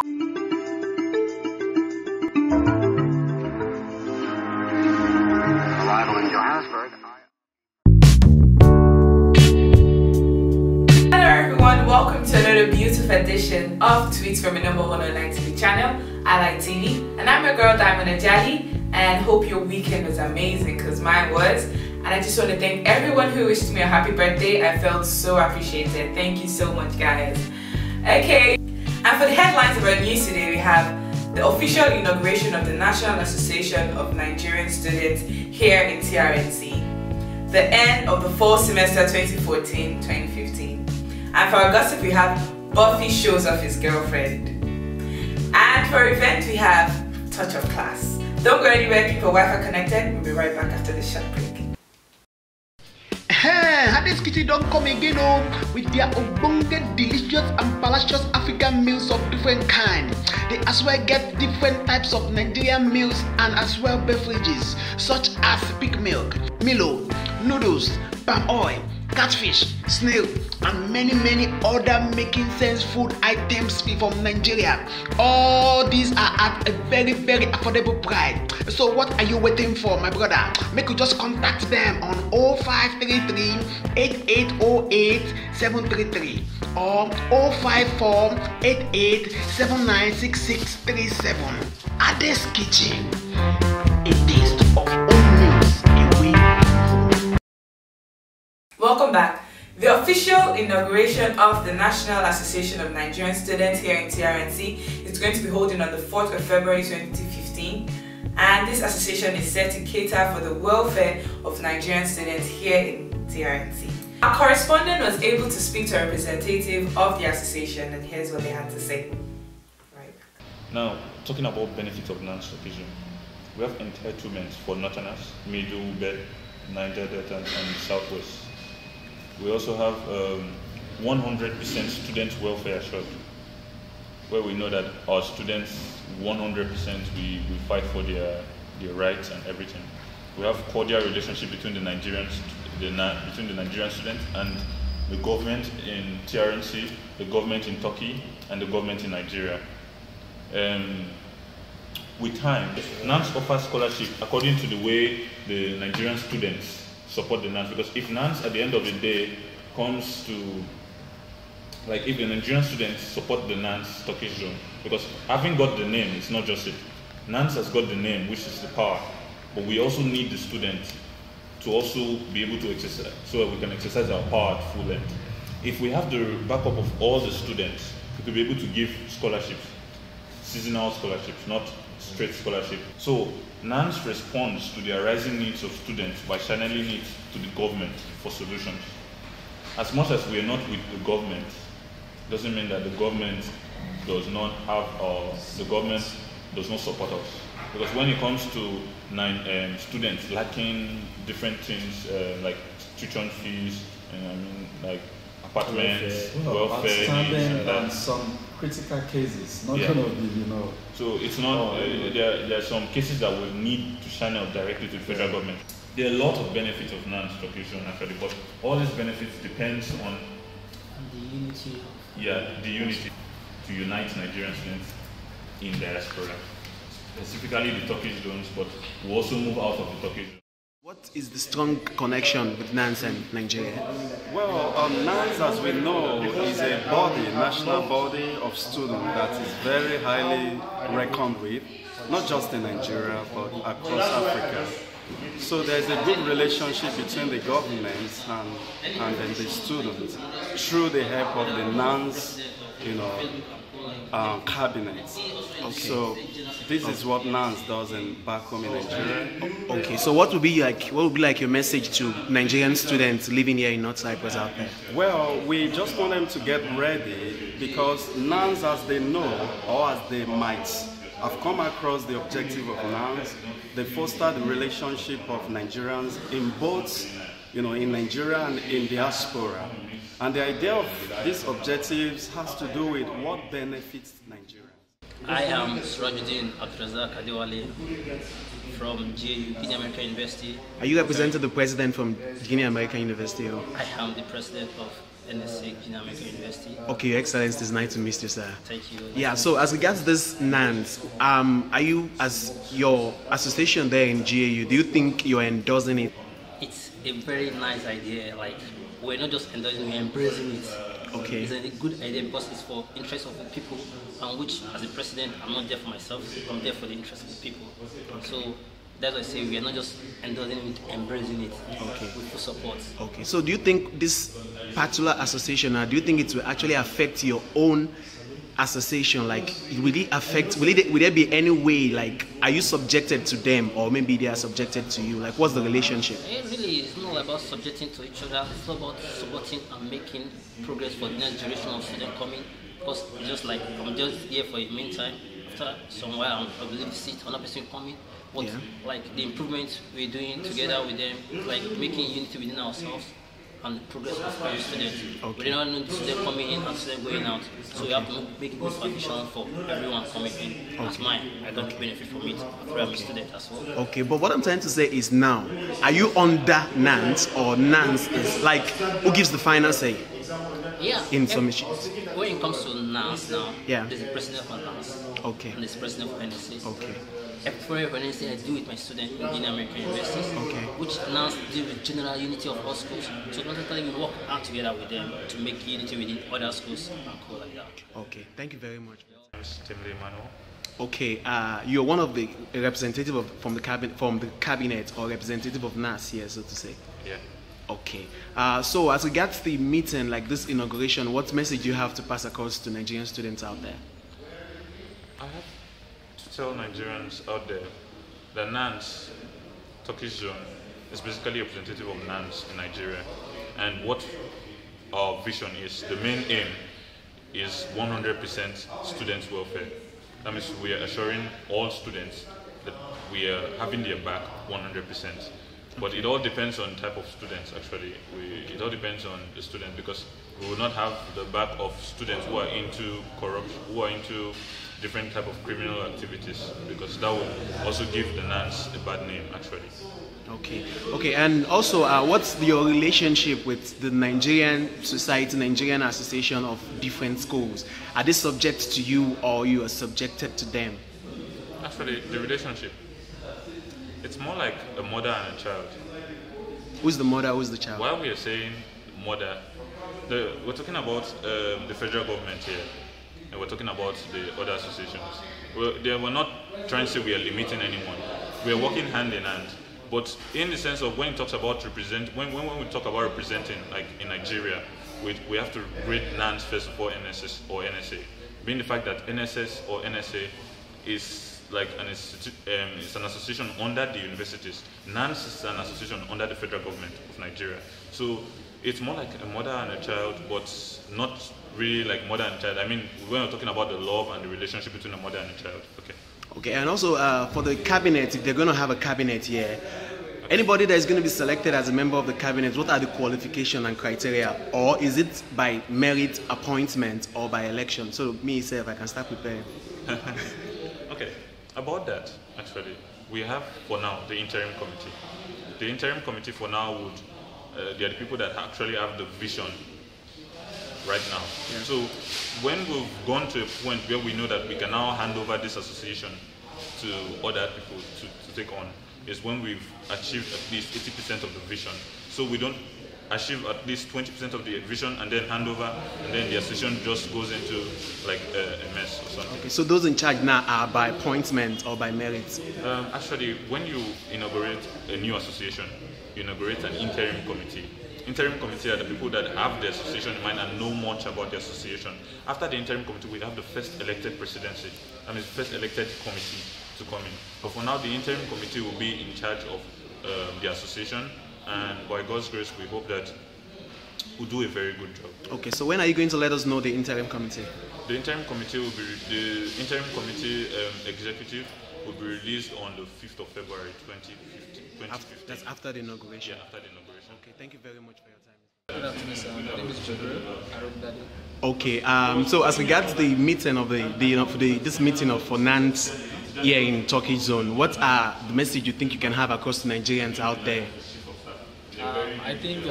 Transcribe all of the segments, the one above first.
Arrival in Johannesburg. Hello everyone, welcome to another beautiful edition of Tweets from your number 1 online TV channel, iLite TV. And I'm your girl Diamond Ajali, and hope your weekend was amazing because mine was. And I just want to thank everyone who wished me a happy birthday. I felt so appreciated. Thank you so much, guys. Okay, and for the headlines of our news today, we have the official inauguration of the National Association of Nigerian Students here in TRNC, the end of the fall semester 2014-2015. And for our gossip, we have Buffy shows off his girlfriend. And for our event, we have Touch of Class. Don't go anywhere, keep your Wi-Fi connected. We'll be right back after this short break. Hey, Hades Kitty don't come again with their abundant, delicious and palatious African meals of different kind. They as well get different types of Nigerian meals and as well beverages such as pig milk, Milo, noodles, palm oil, catfish, snail and many other making sense food items from Nigeria. All these are at a very affordable price. So what are you waiting for, my brother? Make you just contact them on 0533 8808 733 or 054 88 796637. Hades Kitchen, a taste of home meals away. Welcome back. The official inauguration of the National Association of Nigerian Students here in TRNC is going to be holding on the 4th of February 2015, and this association is set to cater for the welfare of Nigerian students here in TRNC. Our correspondent was able to speak to a representative of the association, and here's what they had to say. Right. Now, talking about benefits of NANS occasion, we have entitlements for Northerners, Middle Belt, Niger Delta and Southwest. We also have 100% student welfare assured, where we know that our students 100% we fight for their rights and everything. We have cordial relationship between the Nigerian students and the government in TRNC, the government in Turkey, and the government in Nigeria. With time, NANS offers scholarship according to the way the Nigerian students support the NANS, because if NANS at the end of the day comes to, like if the Nigerian students support the NANS Turkish zone, because having got the name, it's not just it. NANS has got the name, which is the power, but we also need the students to also be able to exercise, so that we can exercise our power at full length. If we have the backup of all the students, we could be able to give scholarships, seasonal scholarships, not straight scholarship. So NANS responds to the arising needs of students by channeling it to the government for solutions. As much as we are not with the government, doesn't mean that the government does not have, the government does not support us. Because when it comes to students lacking different things like tuition fees, like apartments, welfare needs, and some critical cases, not going to be, So it's not, there are some cases that will need to channel directly to the federal government. There are a lot of benefits of NANS Turkish actually, but all these benefits depends on the unity. The unity to unite Nigerian students in diaspora, specifically the Turkish zones, but we also move out of the Turkish zones. What is the strong connection with NANS and Nigeria? Well, NANS, as we know, is a national body of students that is very highly reckoned with, not just in Nigeria, but across Africa. So there's a good relationship between the government and the students through the help of the NANS, cabinet. Okay. So this is what NANS does back home in Nigeria. Okay. So what would be like your message to Nigerian students living here in North Cyprus out there? Well, we just want them to get ready, because NANS, as they know or as they might have come across the objective of NANS, they foster the relationship of Nigerians in both, in Nigeria and in diaspora. And the idea of these objectives has to do with what benefits Nigeria. I am Surajuddin Abdrazak Adewale from GAU, Guinea American University. Are you representing the president from Guinea American University? Or? I am the president of NSC, Junior American University. Okay, Your Excellency, it's nice to meet you, sir. Thank you. Yeah, so as regards this NANS, are you, as your association there in GAU, do you think you're endorsing it? It's a very nice idea. Like, we're not just endorsing, we're embracing it. Okay. It's a good idea because it's for interest of the people, and which, as a president, I'm not there for myself, I'm there for the interest of the people. Okay. So that's why I say we are not just endorsing it, embracing it. Okay. With full support. Okay, so do you think this particular association, do you think it will actually affect your own association? Like, will it affect, will there be any way, like, are you subjected to them, or maybe they are subjected to you? Like, what's the relationship? Really, it's not about subjecting to each other, it's not about supporting and making progress for the next generation of students coming. Because just like, I'm just here for a meantime, after some while I believe see another person coming. But yeah. Like the improvements we're doing together with them, like making unity within ourselves and the progress of every student. Okay. We do not need students coming in and students going out. So we have to make it satisfaction for everyone coming in. That's mine. I don't benefit from it. I'm a student as well. Okay, but what I'm trying to say is now, are you under NANS, or NANS is like, who gives the final say? Yeah. In some issues. When it comes to NANS now, yeah. There's the president of NANS. Okay. And there's the president of NSC. Okay. Every Wednesday I do with my students in American universities, okay. Which now deal with general unity of all schools. So automatically we work out together with them to make unity within other schools and go like that. Okay, thank you very much. Manuel. Okay, you're one of the representative from the cabinet or representative of NAS here, so to say. Yeah. Okay. So as regards the meeting, like this inauguration, what message do you have to pass across to Nigerian students out there? I have to tell Nigerians out there that NANS, Turkish zone, is basically a representative of NANS in Nigeria. And what our vision is, the main aim is 100% students' welfare. That means we are assuring all students that we are having their back 100%. But it all depends on type of students, actually. It all depends on the student, because we will not have the back of students who are into corruption, who are into different type of criminal activities, because that will also give the NANS a bad name, actually. Okay. Okay, and also, what's your relationship with the Nigerian society, Nigerian association of different schools? Are they subject to you, or you are subjected to them? Actually, the relationship, it's more like a mother and a child. Who's the mother, who's the child? While we are saying mother, we're talking about the federal government here, and we're talking about the other associations. We're not trying to say we are limiting anyone. We are working hand in hand. But in the sense of when it talks about when we talk about representing, like in Nigeria, we have to rate NANS first of all, NSS or NSA. Being the fact that NSS or NSA is like it's an association under the universities. NANS is an association under the federal government of Nigeria. So it's more like a mother and a child, but not really like mother and child. I mean, when we're talking about the love and the relationship between a mother and a child. Okay. Okay, and also for the cabinet, if they're going to have a cabinet here, anybody that is going to be selected as a member of the cabinet, what are the qualifications and criteria? Or is it by merit appointment or by election? So me, if I can start preparing. Okay, about that, actually, we have for now the interim committee. The interim committee for now they are the people that actually have the vision right now. Yeah. So when we've gone to a point where we know that we can now hand over this association to other people to take on, is when we've achieved at least 80% of the vision. So we don't achieve at least 20% of the vision and then hand over, and then the association just goes into like a mess or something. Okay, so those in charge now are by appointment or by merit? Actually, when you inaugurate a new association, you inaugurate an interim committee. Interim committee are the people that have the association in mind and know much about the association. After the interim committee, we have the first elected presidency, that means first elected committee to come in. But for now, the interim committee will be in charge of the association, and by God's grace, we hope that we'll do a very good job. Okay, so when are you going to let us know the interim committee? The interim committee will be the interim committee executive will be released on the 5th of February 2015. That's after the inauguration? Yeah, after the inauguration. Okay, thank you very much for your time. Good afternoon, sir. My name is Jibril. Okay, so as regards the meeting of this meeting for NANS here in Turkish zone, what are the message you think you can have across the Nigerians out there? I think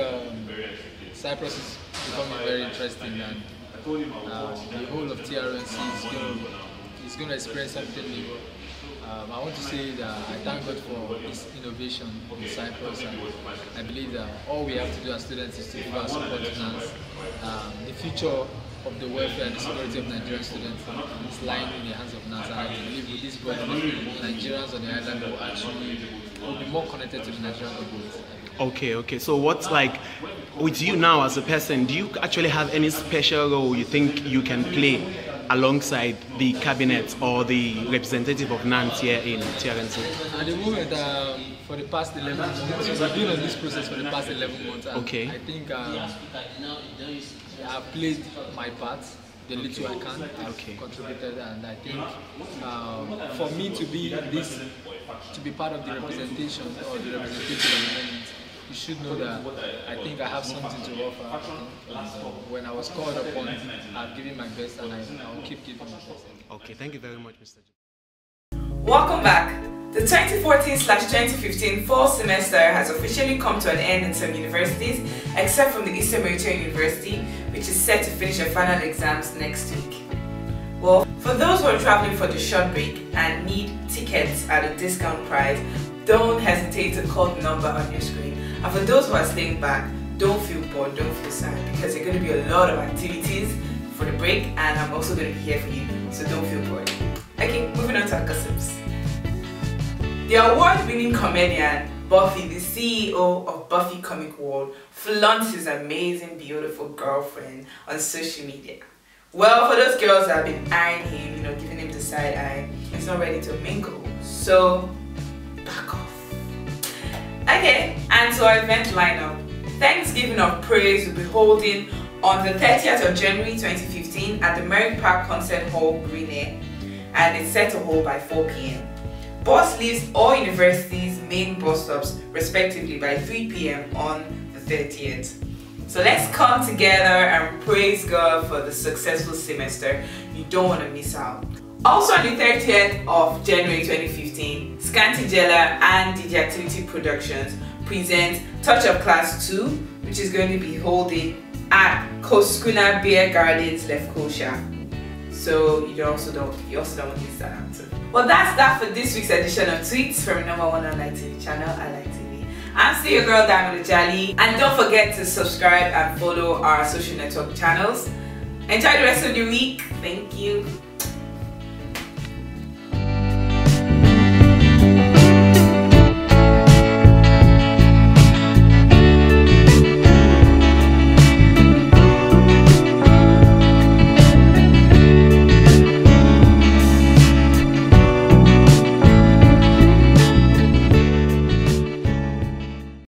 Cyprus is becoming very interesting, and the whole of TRNC is going to experience something new. I want to say that I thank God for this innovation in Cyprus, and I believe that all we have to do as students is to give our support to NANS. The future of the welfare and the security of Nigerian students is lying in the hands of NANS, and I believe with this body, Nigerians on the island will be more connected to the Nigerian government. Okay. So what's like with you now as a person? Do you actually have any special role you think you can play alongside the cabinet or the representative of NANS here in TRNC? At the moment, for the past 11 months, I've been on this process for the past 11 months. And okay. I think I've played my part, the little I can. I've contributed, and I think for me to be part of the representation or the representative of the government, you should know that I think I have something to offer. When I was called upon, I've given my best, and I'll keep giving my best. Okay, thank you very much, Mr. Welcome back. The 2014/2015 fall semester has officially come to an end in some universities, except from the Eastern Mediterranean University, which is set to finish their final exams next week. Well, for those who are traveling for the short break and need tickets at a discount price, don't hesitate to call the number on your screen. And for those who are staying back, don't feel bored, don't feel sad, because there are going to be a lot of activities for the break, and I'm also going to be here for you, so don't feel bored. Okay, moving on to our gossips. The award-winning comedian Buffy, the CEO of Buffy Comic World, flaunts his amazing, beautiful girlfriend on social media. Well, for those girls that have been eyeing him, giving him the side eye, he's not ready to mingle, so back off. Okay, and to our event lineup. Thanksgiving of Praise will be holding on the 30th of January 2015 at the Merrick Park Concert Hall, Greenay, and it's set to hold by 4 p.m. Bus leaves all universities' main bus stops respectively by 3 p.m. on the 30th. So let's come together and praise God for the successful semester. You don't want to miss out. Also on the 30th of January 2015, Scanty Jella and DJ Activity Productions present Touch of Class 2, which is going to be holding at Koskuna Beer Gardens, Lefkosia. So you also don't want to miss that out. Well, that's that for this week's edition of Tweets from number 1 online TV channel, iLite TV. I'm still your girl, Ajali, and don't forget to subscribe and follow our social network channels. Enjoy the rest of your week. Thank you.